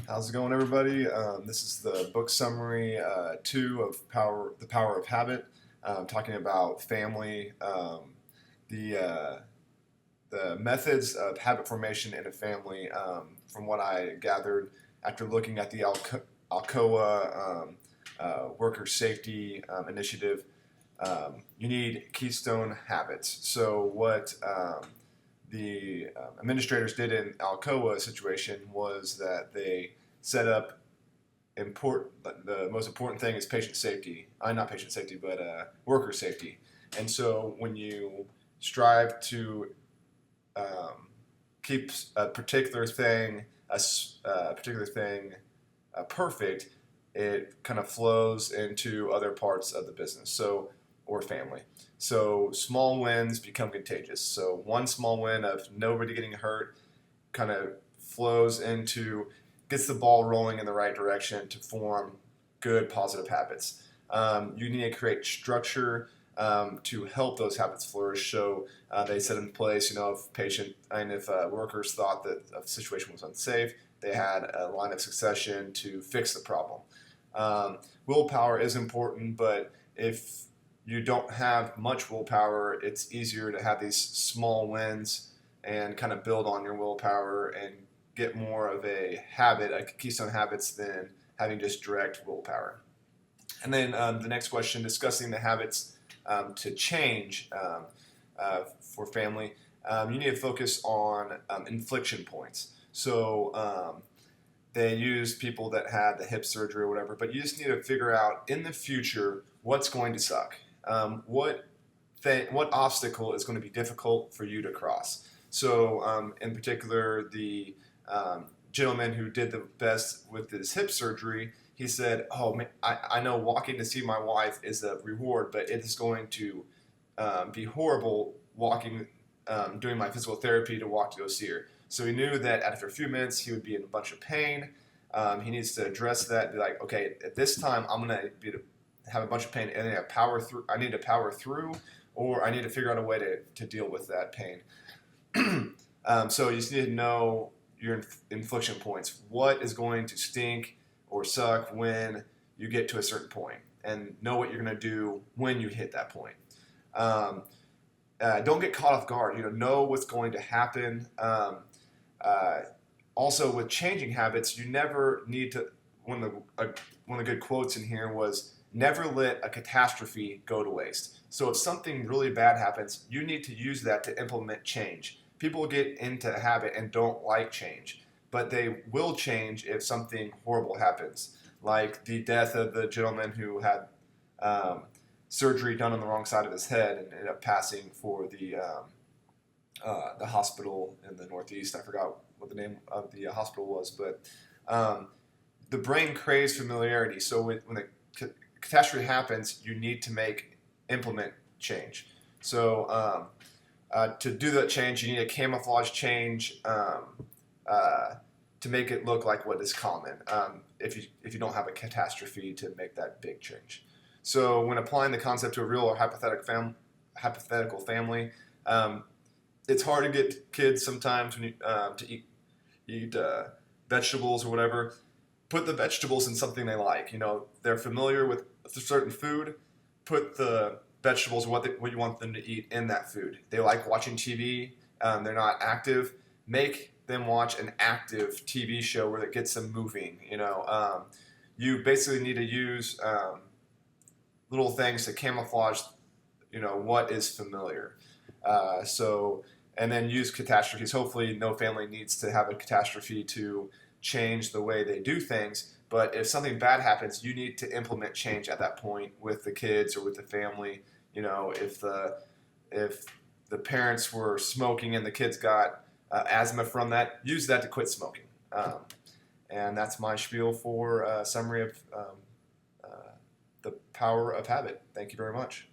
How's it going, everybody? This is the book summary 2 of The Power of Habit, talking about family, the uh, the methods of habit formation in a family. From what I gathered after looking at the Alcoa Worker Safety Initiative, you need keystone habits. So what the administrators did in Alcoa situation was that they set up the most important thing is patient safety. Not patient safety, but worker safety. And so when you strive to um, keep a particular thing, perfect, it kind of flows into other parts of the business. So or family. So small wins become contagious. So one small win of nobody getting hurt kind of flows into gets the ball rolling in the right direction to form good positive habits. You need to create structure to help those habits flourish. So they set in place, if workers thought that a situation was unsafe, they had a line of succession to fix the problem. Willpower is important, but if you don't have much willpower, it's easier to have these small wins and kind of build on your willpower and get more of a habit, like keystone habits, than having just direct willpower. And then the next question, discussing the habits to change for family. You need to focus on infliction points. So they used people that had the hip surgery or whatever, but you just need to figure out in the future what's going to suck. What obstacle is going to be difficult for you to cross. So, in particular, the gentleman who did the best with his hip surgery, he said, "Oh man, I know walking to see my wife is a reward, but it is going to be horrible walking, doing my physical therapy to walk to go see her." So he knew that after a few minutes he would be in a bunch of pain. He needs to address that. Be like, okay, at this time I'm gonna have a bunch of pain, and I need to power through, or I need to figure out a way to deal with that pain. So you just need to know your infliction points. What is going to stink or suck when you get to a certain point, and know what you're going to do when you hit that point. Um, don't get caught off guard. Know what's going to happen. Uh, Also, with changing habits, you never need to. One of the good quotes in here was, "Never let a catastrophe go to waste." So if something really bad happens, you need to use that to implement change. People get into a habit and don't like change, but they will change if something horrible happens, like the death of the gentleman who had um, surgery done on the wrong side of his head and ended up passing for the hospital in the Northeast. I forgot what the name of the hospital was, but um, the brain craves familiarity. So when the catastrophe happens, you need to implement change. So to do that change, you need a camouflage change uh, to make it look like what is common. If you don't have a catastrophe to make that big change. So when applying the concept to a real or hypothetical family, um, it's hard to get kids sometimes when to eat vegetables or whatever. Put the vegetables in something they like. They're familiar with a certain food. Put the vegetables, what you want them to eat, in that food. They like watching TV. They're not active. Make them watch an active TV show where it gets them moving. You basically need to use little things to camouflage, what is familiar. And then use catastrophes. Hopefully, no family needs to have a catastrophe to change the way they do things. But if something bad happens, you need to implement change at that point with the kids or with the family. If the parents were smoking and the kids got asthma from that, use that to quit smoking. And that's my spiel for a summary of the power of habit. Thank you very much.